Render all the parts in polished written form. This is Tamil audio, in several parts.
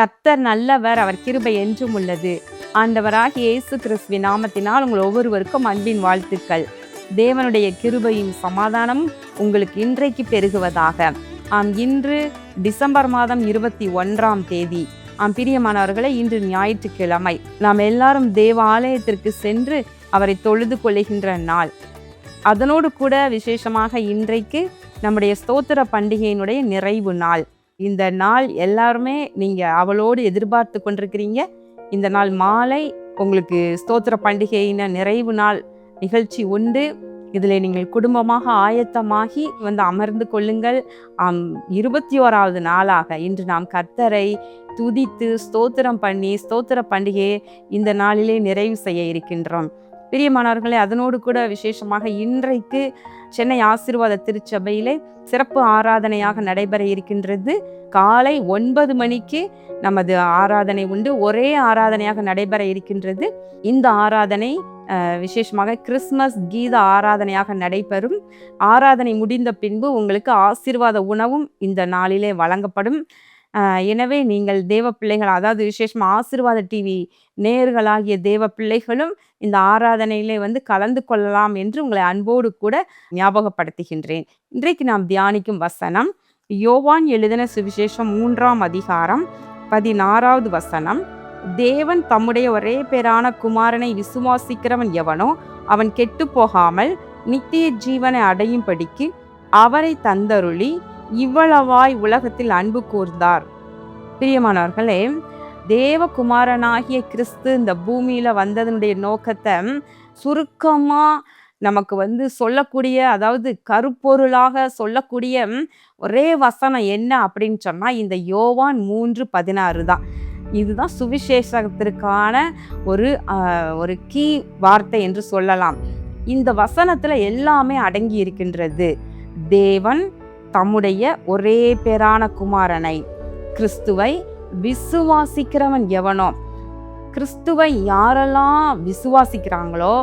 கர்த்தர் நல்லவர், அவர் கிருபை என்றும் உள்ளது. ஆண்டவராகிய இயேசு கிறிஸ்துவின் நாமத்தினால் உங்கள் ஒவ்வொருவருக்கும் அன்பின் வாழ்த்துக்கள். தேவனுடைய கிருபையும் சமாதானம் உங்களுக்கு இன்றைக்கு பெருகுவதாக. இன்று டிசம்பர் மாதம் 21ஆம் தேதி. பிரியமானவர்களே, இன்று ஞாயிற்றுக்கிழமை. நாம் எல்லாரும் தேவ ஆலயத்திற்கு சென்று அவரை தொழுது கொள்ளுகின்ற நாள். அதனோடு கூட விசேஷமாக இன்றைக்கு நம்முடைய ஸ்தோத்திர பண்டிகையினுடைய நிறைவு நாள். இந்த நாள் எல்லாருமே நீங்கள் அவளோடு எதிர்பார்த்து கொண்டிருக்கிறீங்க. இந்த நாள் மாலை உங்களுக்கு ஸ்தோத்திர பண்டிகையின நிறைவு நாள் நிகழ்ச்சி உண்டு. இதில் நீங்கள் குடும்பமாக ஆயத்தமாகி வந்து அமர்ந்து கொள்ளுங்கள். 21வது நாளாக இன்று நாம் கர்த்தரை துதித்து ஸ்தோத்திரம் பண்ணி ஸ்தோத்திர பண்டிகையை இந்த நாளிலே நிறைவு செய்ய இருக்கின்றோம். பிரியமானவர்களே, அதனோடு கூட விசேஷமாக இன்றைக்கு சென்னை ஆசீர்வாத திருச்சபையிலே சிறப்பு ஆராதனையாக நடைபெற இருக்கின்றது. காலை 9 மணிக்கு நமது ஆராதனை உண்டு. ஒரே ஆராதனையாக நடைபெற இருக்கின்றது. இந்த ஆராதனை விசேஷமாக கிறிஸ்மஸ் கீத ஆராதனையாக நடைபெறும். ஆராதனை முடிந்த பின்பு உங்களுக்கு ஆசீர்வாத உணவும் இந்த நாளிலே வழங்கப்படும். எனவே நீங்கள் தேவ பிள்ளைகள், அதாவது விசேஷமா ஆசீர்வாத டிவி நேயர்களாகிய தேவ பிள்ளைகளும் இந்த ஆராதனையிலே வந்து கலந்து கொள்ளலாம் என்று உங்களை அன்போடு கூட ஞாபகப்படுத்துகின்றேன். இன்றைக்கு நாம் தியானிக்கும் வசனம் யோவான் எழுதின சுவிசேஷம் 3ஆம் அதிகாரம் 16வது வசனம். தேவன் தம்முடைய ஒரே பேரான குமாரனை விசுவாசிக்கிறவன் எவனோ அவன் கெட்டு போகாமல் நித்திய ஜீவனை அடையும்படிக்கு அவரை தந்தருளி இவ்வளவாய் உலகத்தில் அன்பு கூர்ந்தார். பிரியமானவர்களே, தேவகுமாரனாகிய கிறிஸ்து இந்த பூமியில வந்ததனுடைய நோக்கத்தை சுருக்கமா நமக்கு வந்து சொல்லக்கூடிய, அதாவது கருப்பொருளாக சொல்லக்கூடிய ஒரே வசனம் என்ன அப்படின்னு சொன்னா இந்த யோவான் 3:16 தான். இதுதான் சுவிசேஷத்திற்கான ஒரு கீ வார்த்தை என்று சொல்லலாம். இந்த வசனத்துல எல்லாமே அடங்கி இருக்கின்றது. தேவன் தம்முடைய ஒரே பேரான குமாரனை, கிறிஸ்துவை விசுவாசிக்கிறவன் எவனோ, கிறிஸ்துவை யாரெல்லாம் விசுவாசிக்கிறாங்களோ,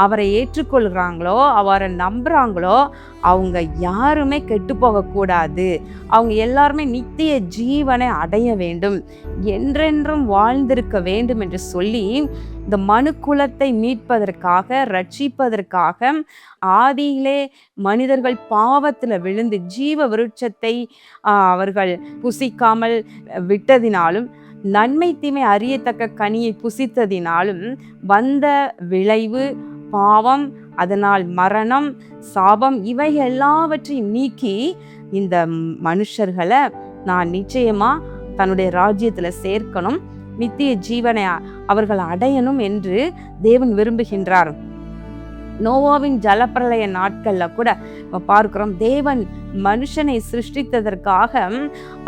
அவரை ஏற்றுக்கொள்கிறாங்களோ, அவரை நம்புறாங்களோ, அவங்க யாருமே கெட்டு போகக்கூடாது. அவங்க எல்லாருமே நித்திய ஜீவனை அடைய வேண்டும், என்றென்றும் வாழ்ந்திருக்க வேண்டும் என்று சொல்லி இந்த மனு குலத்தை மீட்பதற்காக, ரட்சிப்பதற்காக ஆதியிலே மனிதர்கள் பாவத்தில் விழுந்து ஜீவ விருட்சத்தை அவர்கள் புசிக்காமல் விட்டதினாலும், நன்மை தீமை அறியத்தக்க கனியை புசித்ததினாலும் வந்த விளைவு பாவம், அதனால் மரணம், சாபம், இவை எல்லாவற்றையும் நீக்கி இந்த மனுஷர்களை நான் நிச்சயமா தன்னுடைய ராஜ்யத்துல சேர்க்கணும், நித்திய ஜீவனை அவர்கள் அடையணும் என்று தேவன் விரும்புகின்றார். நோவாவின் ஜலப்பிரளய நாட்கள்ல கூட பார்க்கிறோம், தேவன் மனுஷனை சிருஷ்டித்ததற்காக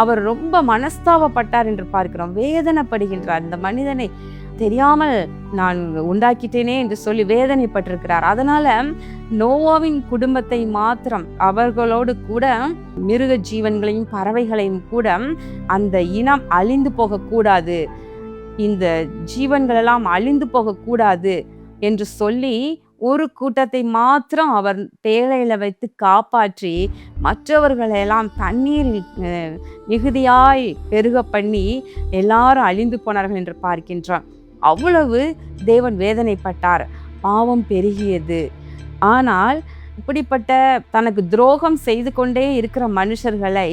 அவர் ரொம்ப மனஸ்தாபப்பட்டார் என்று பார்க்கிறோம். வேதனைப்படுகின்றார். இந்த மனிதனை தெரியாமல் நான் உண்டாக்கிட்டேனே என்று சொல்லி வேதனைப்பட்டிருக்கிறார். அதனால நோவாவின் குடும்பத்தை மாத்திரம், அவர்களோடு கூட மிருக ஜீவன்களையும் பறவைகளையும் கூட அந்த இனம் அழிந்து போகக்கூடாது, இந்த ஜீவன்களெல்லாம் அழிந்து போகக்கூடாது என்று சொல்லி ஒரு கூட்டத்தை மாத்திரம் அவர் பேழையில வைத்து காப்பாற்றி மற்றவர்களெல்லாம் தண்ணீரில் மிகுதியாய் பெருக பண்ணி எல்லாரும் அழிந்து போனார்கள் என்று பார்க்கின்றோம். அவ்வளவு தேவன் வேதனைப்பட்டார். பாவம் பெருகியது. ஆனால் இப்படிப்பட்ட தனக்கு துரோகம் செய்து கொண்டே இருக்கிற மனுஷர்களை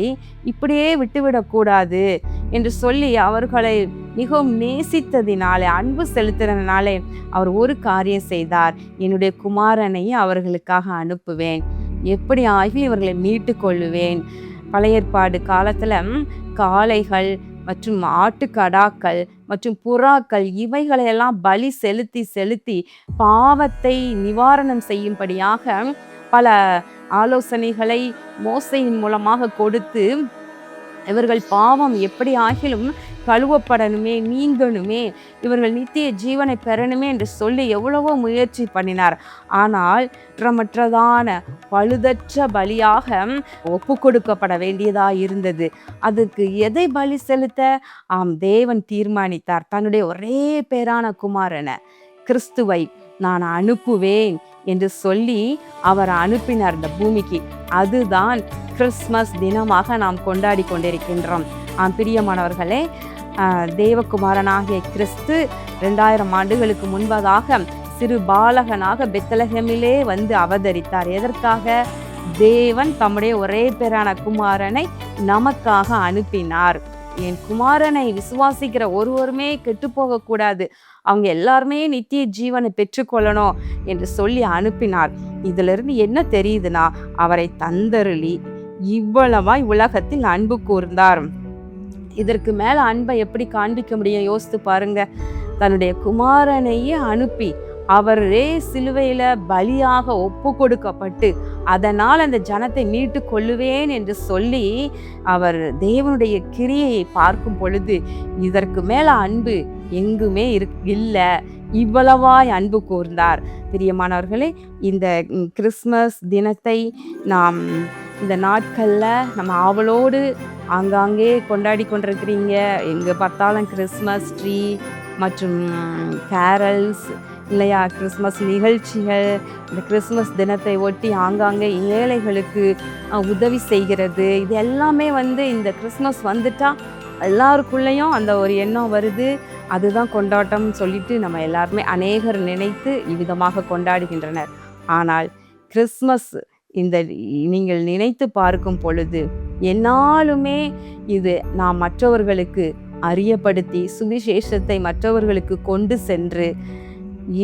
இப்படியே விட்டுவிடக்கூடாது என்று சொல்லி அவர்களை மிகவும் நேசித்ததினாலே, அன்பு செலுத்தினாலே அவர் ஒரு காரியம் செய்தார். என்னுடைய குமாரனை அவர்களுக்காக அனுப்புவேன், எப்படி ஆகி இவர்களை மீட்டு கொள்ளுவேன். பழைய ஏற்பாடு காலத்துல காளைகள் மற்றும் ஆட்டுக்கடாக்கள் மற்றும் புறாக்கள் இவைகளையெல்லாம் பலி செலுத்தி செலுத்தி பாவத்தை நிவாரணம் செய்யும்படியாக பல ஆலோசனைகளை மோசையின் மூலமாக கொடுத்து இவர்கள் பாவம் எப்படி ஆகிலும் கழுவப்படணுமே, நீங்கணுமே, இவர்கள் நித்திய ஜீவனை பெறணுமே என்று சொல்லி எவ்வளவோ முயற்சி பண்ணினார். ஆனால் குற்றமற்றதான பழுதற்ற பலியாக ஒப்பு கொடுக்கப்பட வேண்டியதாக இருந்தது. அதுக்கு எதை பலி செலுத்த தேவன் தீர்மானித்தார். தன்னுடைய ஒரே பேரான குமாரனை கிறிஸ்துவை நான் அனுப்புவேன் என்று சொல்லி அவர் அனுப்பினார் இந்த பூமிக்கு. அதுதான் கிறிஸ்மஸ் தினமாக நாம் கொண்டாடி கொண்டிருக்கின்றோம். பிரியமானவர்களே, தேவகுமாரனாகிய கிறிஸ்து 2000 ஆண்டுகளுக்கு முன்பதாக சிறு பாலகனாக பெத்லகேமிலே வந்து அவதரித்தார். எதற்காக? தேவன் தம்முடைய ஒரே பேரான குமாரனை நமக்காக அனுப்பினார். என் குமாரனை விசுவாசிக்கிற ஒருவருமே கெட்டு போகக்கூடாது, அவங்க எல்லாருமே நித்திய ஜீவனை பெற்றுக்கொள்ளணும் என்று சொல்லி அனுப்பினார். இதிலிருந்து என்ன தெரியுதுன்னா, அவரை தந்தருளி இவ்வளவாய் உலகத்தில் அன்பு கூர்ந்தார். இதற்கு மேல அன்பை எப்படி காண்பிக்க முடியும்? யோசித்து பாருங்க. தன்னுடைய குமாரனையே அனுப்பி அவரே சிலுவையில பலியாக ஒப்பு கொடுக்கப்பட்டு அதனால் அந்த ஜனத்தை மீட்டு கொள்ளுவேன் என்று சொல்லி அவர் தேவனுடைய கிரியையை பார்க்கும் பொழுது இதற்கு மேல அன்பு எங்குமே இல்லை. இவ்வளவாய் அன்பு கூர்ந்தார். பிரியமானவர்களே, இந்த கிறிஸ்மஸ் தினத்தை நாம் இந்த நாட்களில் நம்ம ஆவலோடு ஆங்காங்கே கொண்டாடி கொண்டிருக்கிறீங்க. எங்கே பார்த்தாலும் கிறிஸ்மஸ் ட்ரீ மற்றும் கேரல்ஸ் இல்லையா, கிறிஸ்மஸ் நிகழ்ச்சிகள். இந்த கிறிஸ்மஸ் தினத்தை ஒட்டி ஆங்காங்கே ஏழைகளுக்கு உதவி செய்கிறது. இது எல்லாமே இந்த கிறிஸ்மஸ் வந்துட்டா எல்லாருக்குள்ளேயும் அந்த ஒரு எண்ணம் வருது. அதுதான் கொண்டாட்டம்னு சொல்லிட்டு நம்ம எல்லாருமே அநேகர் நினைத்து இவ்விதமாக கொண்டாடுகின்றனர். ஆனால் கிறிஸ்மஸ் இந்த நீங்கள் நினைத்து பார்க்கும் பொழுது என்னாலுமே இது நாம் மற்றவர்களுக்கு அறியப்படுத்தி சுவிசேஷத்தை மற்றவர்களுக்கு கொண்டு சென்று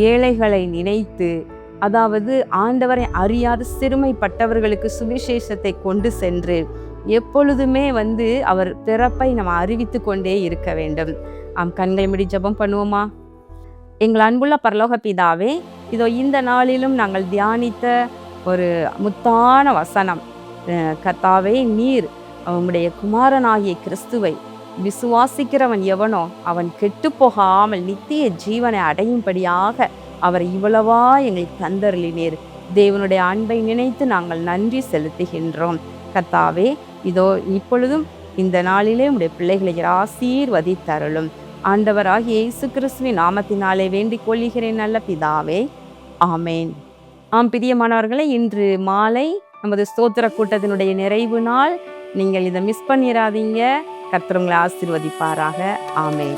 ஏழைகளை நினைத்து, அதாவது ஆண்டவரை அறியாத சிறுமைப்பட்டவர்களுக்கு சுவிசேஷத்தை கொண்டு சென்று எப்பொழுதுமே அவர் பிறப்பை நம்ம அறிவித்து கொண்டே இருக்க வேண்டும். கண்களை மூடி ஜெபம் பண்ணுவோமா? எங்கள் அன்புள்ள பரலோக பிதாவே, இதோ இந்த நாளிலும் நாங்கள் தியானித்த ஒரு முத்தான வசனம், கர்த்தாவே, நீர் உம்முடைய குமாரனாகிய கிறிஸ்துவை விசுவாசிக்கிறவன் எவனோ அவன் கெட்டு போகாமல் நித்திய ஜீவனை அடையும்படியாக அவர் இவ்வளவா எங்களுக்கு தந்தருளினீர். தேவனுடைய அன்பை நினைத்து நாங்கள் நன்றி செலுத்துகின்றோம். கர்த்தாவே, இதோ இப்பொழுதும் இந்த நாளிலே உம்முடைய பிள்ளைகளை ஆசீர்வதித்தருளும். ஆண்டவராகிய இயேசு கிறிஸ்துவின் நாமத்தினாலே வேண்டிக் கொள்கிறேன் நல்ல பிதாவே, ஆமேன். பிரியமானவர்களே, இன்று மாலை நமது ஸ்தோத்திர கூட்டத்தினுடைய நிறைவு நாள். நீங்கள் இதை மிஸ் பண்ணிடாதீங்க. கர்த்தர் உங்களை ஆசீர்வதிப்பாராக. ஆமேன்.